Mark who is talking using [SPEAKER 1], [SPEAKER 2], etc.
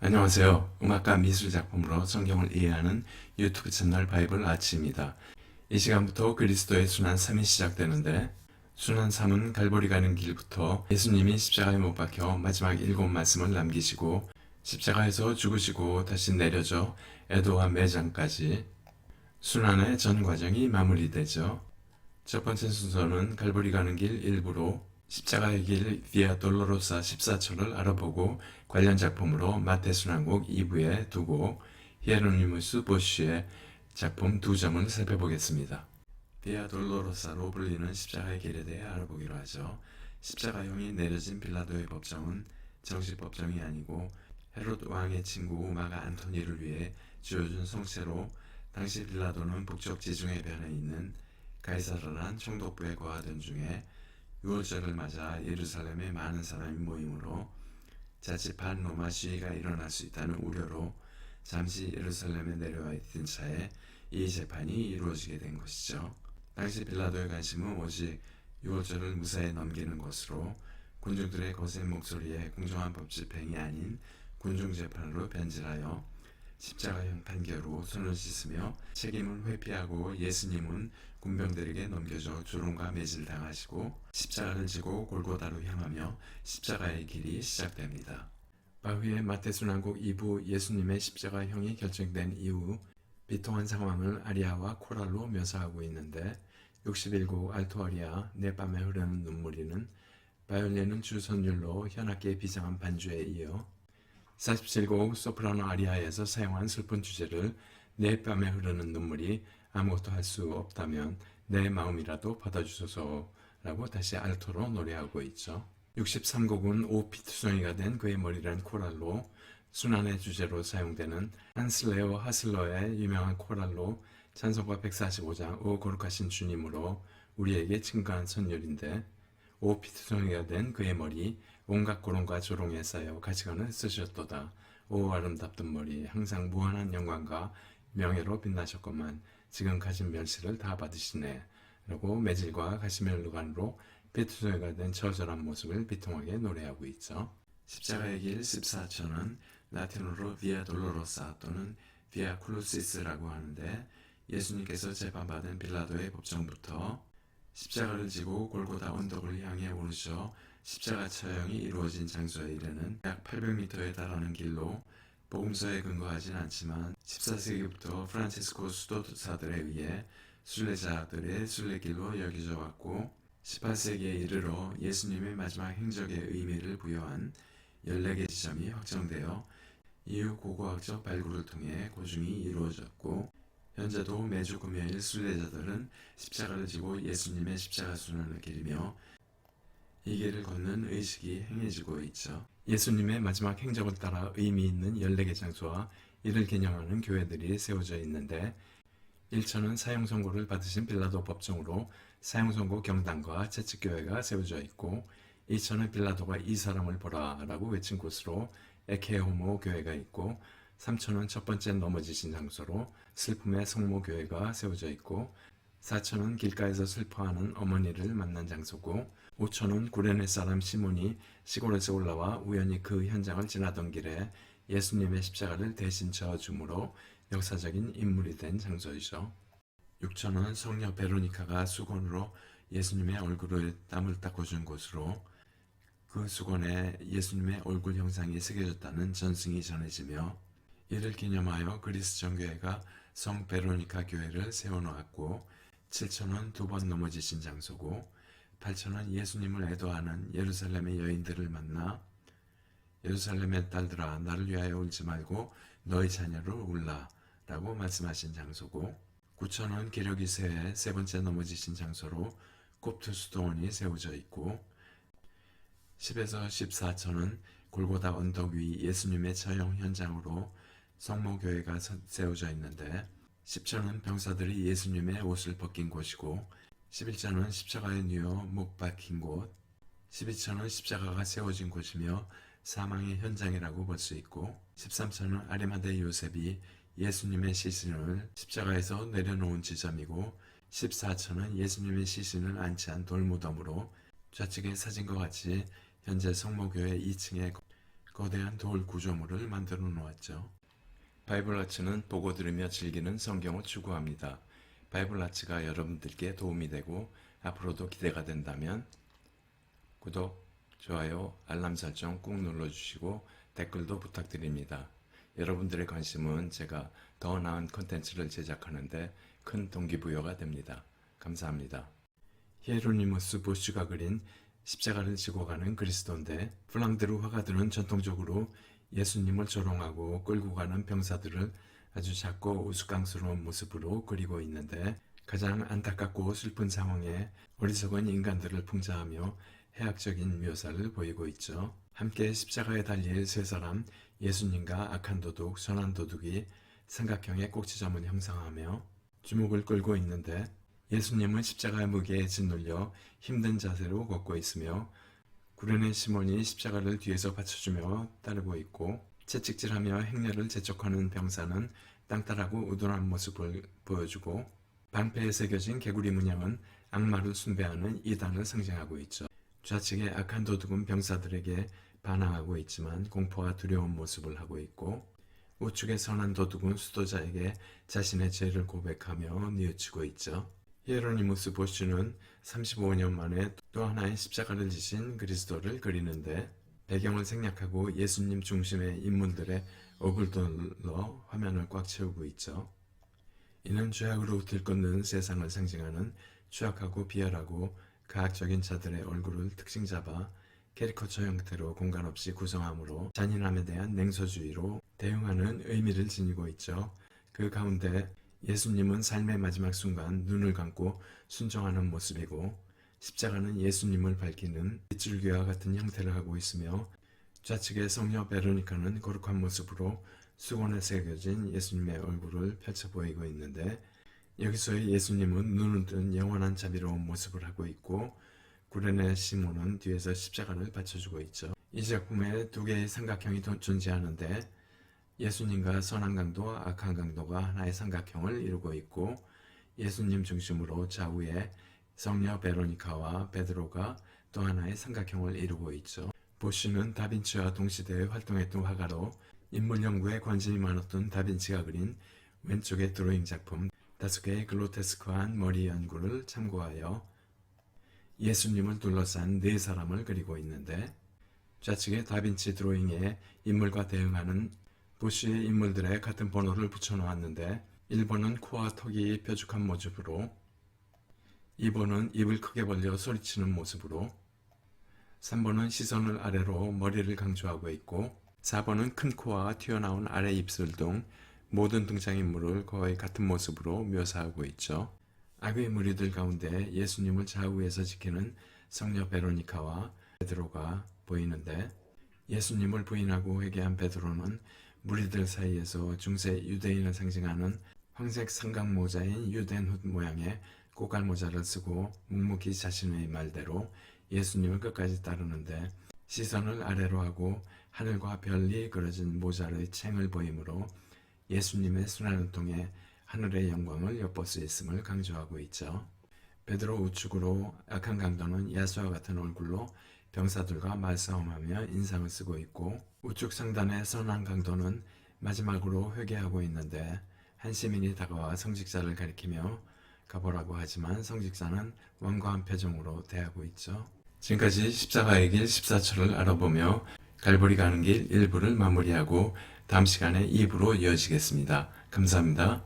[SPEAKER 1] 안녕하세요. 음악과 미술 작품으로 성경을 이해하는 유튜브 채널 바이블 아치입니다. 이 시간부터 그리스도의 순환 3이 시작되는데, 순환 3은 갈보리 가는 길부터 예수님이 십자가에 못 박혀 마지막 7말씀을 남기시고 십자가에서 죽으시고 다시 내려져 에도와 매장까지 순환의 전 과정이 마무리되죠. 첫 번째 순서는 갈보리 가는 길 일부로 십자가의 길 비아 돌로로사 14초를 알아보고 관련 작품으로 마태순환곡 2부에 두고 히에로니무스 보쉬의 작품 2점을 살펴보겠습니다. 비아 돌로로사로 불리는 십자가의 길에 대해 알아보기로 하죠. 십자가형이 내려진 빌라도의 법정은 정식 법정이 아니고 헤롯 왕의 친구 마가 안토니를 위해 지어준 성체로, 당시 빌라도는 북쪽 지중해 변에 있는 가이사라란 총독부에 거하던 중에 6월절을 맞아 예루살렘에 많은 사람이 모이므로 자칫 반로마 시위가 일어날 수 있다는 우려로 잠시 예루살렘에 내려와 있던 차에 이 재판이 이루어지게 된 것이죠. 당시 빌라도의 관심은 오직 6월절을 무사히 넘기는 것으로 군중들의 거센 목소리에 공정한 법 집행이 아닌 군중재판으로 변질하여 십자가형 판결로 손을 씻으며 책임을 회피하고 예수님은 군병들에게 넘겨져 조롱과 매질당하시고 십자가를 지고 골고다로 향하며 십자가의 길이 시작됩니다. 바후의 마태순환곡 2부 예수님의 십자가형이 결정된 이후 비통한 상황을 아리아와 코랄로 묘사하고 있는데, 61곡 알토 아리아 내 밤에 흐르는 눈물이는 바이올린은 주선율로 현악기에 비장한 반주에 이어 47곡 소프라노 아리아에서 사용한 슬픈 주제를 내 밤에 흐르는 눈물이 아무것도 할 수 없다면 내 마음이라도 받아주소서라고 다시 알토로 노래하고 있죠. 63곡은 오피투성이가 된 그의 머리란 코랄로, 순환의 주제로 사용되는 한슬레오 하슬러의 유명한 코랄로 찬송가 145장 오 거룩하신 주님으로 우리에게 증거한 선율인데, 오피투성이가 된 그의 머리 온갖 고롱과 조롱에 쌓여 가시관을 쓰셨도다. 오 아름답던 머리 항상 무한한 영광과 명예로 빛나셨건만 지금 가진 멸시를 다 받으시네 라고 매질과 가시멜루간으로 피투성이가 된 처절한 모습을 비통하게 노래하고 있죠. 십자가의 길 14초는 라틴어로 비아 돌로로사 또는 비아 크루시스라고 하는데, 예수님께서 재판받은 빌라도의 법정부터 십자가를 지고 골고다 언덕을 향해 오르셔 십자가 처형이 이루어진 장소에 이르는 약 800m에 달하는 길로, 복음서에 근거하진 않지만 14세기부터 프란치스코 수도사들에 의해 순례자들의 순례길로 여겨져 왔고, 18세기에 이르러 예수님의 마지막 행적의 의미를 부여한 14개 지점이 확정되어 이후 고고학적 발굴을 통해 고증이 이루어졌고, 현재도 매주 금요일 순례자들은 십자가를 지고 예수님의 십자가 순환을 기리며 이 길을 걷는 의식이 행해지고 있죠. 예수님의 마지막 행적을 따라 의미 있는 14개 장소와 이를 기념하는 교회들이 세워져 있는데, 1천은 사형선고를 받으신 빌라도 법정으로 사형선고 경당과 채찍교회가 세워져 있고, 2천은 빌라도가 이 사람을 보라 라고 외친 곳으로 에케호모 교회가 있고, 3천은 첫 번째 넘어지신 장소로 슬픔의 성모교회가 세워져 있고, 4천은 길가에서 슬퍼하는 어머니를 만난 장소고, 5천은 구레네 사람 시몬이 시골에서 올라와 우연히 그 현장을 지나던 길에 예수님의 십자가를 대신 저어줌으로 역사적인 인물이 된 장소이죠. 6천은 성녀 베로니카가 수건으로 예수님의 얼굴에 땀을 닦아준 곳으로 그 수건에 예수님의 얼굴 형상이 새겨졌다는 전승이 전해지며, 이를 기념하여 그리스 정교회가 성 베로니카 교회를 세워놓았고, 7천은 두 번 넘어지신 장소고, 8천은 예수님을 애도하는 예루살렘의 여인들을 만나 예루살렘의 딸들아 나를 위하여 울지 말고 너희 자녀를 울라 라고 말씀하신 장소고, 9천은 기러기 새의 세 번째 넘어지신 장소로 꼽투스도원이 세워져 있고, 10에서 14천은 골고다 언덕 위 예수님의 처형 현장으로 성모교회가 세워져 있는데, 10천은 병사들이 예수님의 옷을 벗긴 곳이고, 11천은 십자가에 뉘어 못 박힌 곳, 12천은 십자가가 세워진 곳이며 사망의 현장이라고 볼 수 있고, 13천은 아리마대 요셉이 예수님의 시신을 십자가에서 내려놓은 지점이고, 14천은 예수님의 시신을 안치한 돌무덤으로 좌측의 사진과 같이 현재 성모교회 2층에 거대한 돌 구조물을 만들어 놓았죠. 바이블 아츠는 보고 들으며 즐기는 성경을 추구합니다. 바이블 아츠가 여러분들께 도움이 되고 앞으로도 기대가 된다면 구독, 좋아요, 알람 설정 꾹 눌러주시고 댓글도 부탁드립니다. 여러분들의 관심은 제가 더 나은 콘텐츠를 제작하는데 큰 동기부여가 됩니다. 감사합니다. 히에로니무스 보슈가 그린 십자가를 지고 가는 그리스도인데, 플랑드르 화가들은 전통적으로 예수님을 조롱하고 끌고 가는 병사들을 아주 작고 우스꽝스러운 모습으로 그리고 있는데, 가장 안타깝고 슬픈 상황에 어리석은 인간들을 풍자하며 해악적인 묘사를 보이고 있죠. 함께 십자가에 달릴 세 사람, 예수님과 악한 도둑, 선한 도둑이 삼각형의 꼭지점을 형상하며 주목을 끌고 있는데, 예수님은 십자가의 무게에 짓눌려 힘든 자세로 걷고 있으며 구레네 시몬이 십자가를 뒤에서 받쳐주며 따르고 있고, 채찍질하며 행렬을 재촉하는 병사는 땅따라고 우둔한 모습을 보여주고, 방패에 새겨진 개구리 문양은 악마를 숭배하는 이단을 상징하고 있죠. 좌측의 악한 도둑은 병사들에게 반항하고 있지만 공포와 두려운 모습을 하고 있고, 우측의 선한 도둑은 수도자에게 자신의 죄를 고백하며 뉘우치고 있죠. 히에로니무스 보슈는 35년 만에 또 하나의 십자가를 지신 그리스도를 그리는데, 배경을 생략하고 예수님 중심의 인물들의 얼굴들로 화면을 꽉 채우고 있죠. 이는 죄악으로 들끓는 세상을 상징하는 추악하고 비열하고 가학적인 자들의 얼굴을 특징 잡아 캐리커처 형태로 공간 없이 구성함으로 잔인함에 대한 냉소주의로 대응하는 의미를 지니고 있죠. 그 가운데 예수님은 삶의 마지막 순간 눈을 감고 순종하는 모습이고, 십자가는 예수님을 밝히는 빗줄기와 같은 형태를 하고 있으며, 좌측의 성녀 베로니카는 거룩한 모습으로 수건에 새겨진 예수님의 얼굴을 펼쳐 보이고 있는데, 여기서의 예수님은 눈을 뜬 영원한 자비로운 모습을 하고 있고, 구레네 시몬은 뒤에서 십자가를 받쳐주고 있죠. 이 작품에 두 개의 삼각형이 존재하는데, 예수님과 선한 강도와 악한 강도가 하나의 삼각형을 이루고 있고, 예수님 중심으로 좌우에 성녀 베로니카와 베드로가 또 하나의 삼각형을 이루고 있죠. 보슈는 다빈치와 동시대에 활동했던 화가로 인물 연구에 관심이 많았던 다빈치가 그린 왼쪽의 드로잉 작품 5개의 글로테스크한 머리 연구를 참고하여 예수님을 둘러싼 네 사람을 그리고 있는데, 좌측의 다빈치 드로잉에 인물과 대응하는 보슈의 인물들의 같은 번호를 붙여놓았는데, 1번은 코와 턱이 뾰족한 모습으로, 2번은 입을 크게 벌려 소리치는 모습으로, 3번은 시선을 아래로 머리를 강조하고 있고, 4번은 큰 코와 튀어나온 아래 입술 등 모든 등장인물을 거의 같은 모습으로 묘사하고 있죠. 악의 무리들 가운데 예수님을 좌우에서 지키는 성녀 베로니카와 베드로가 보이는데, 예수님을 부인하고 회개한 베드로는 무리들 사이에서 중세 유대인을 상징하는 황색 삼각 모자인 유대인 훗 모양의 꼬깔 모자를 쓰고 묵묵히 자신의 말대로 예수님을 끝까지 따르는데, 시선을 아래로 하고 하늘과 별이 그려진 모자의 챙을 보이므로 예수님의 순환을 통해 하늘의 영광을 엿볼 수 있음을 강조하고 있죠. 베드로 우측으로 악한 강도는 야수와 같은 얼굴로 병사들과 말싸움하며 인상을 쓰고 있고, 우측 상단의 선한 강도는 마지막으로 회개하고 있는데, 한 시민이 다가와 성직자를 가리키며 가보라고 하지만 성직자는 완고한 표정으로 대하고 있죠. 지금까지 십자가의 길 14초를 알아보며 갈보리 가는 길 1부를 마무리하고 다음 시간에 2부로 이어지겠습니다. 감사합니다.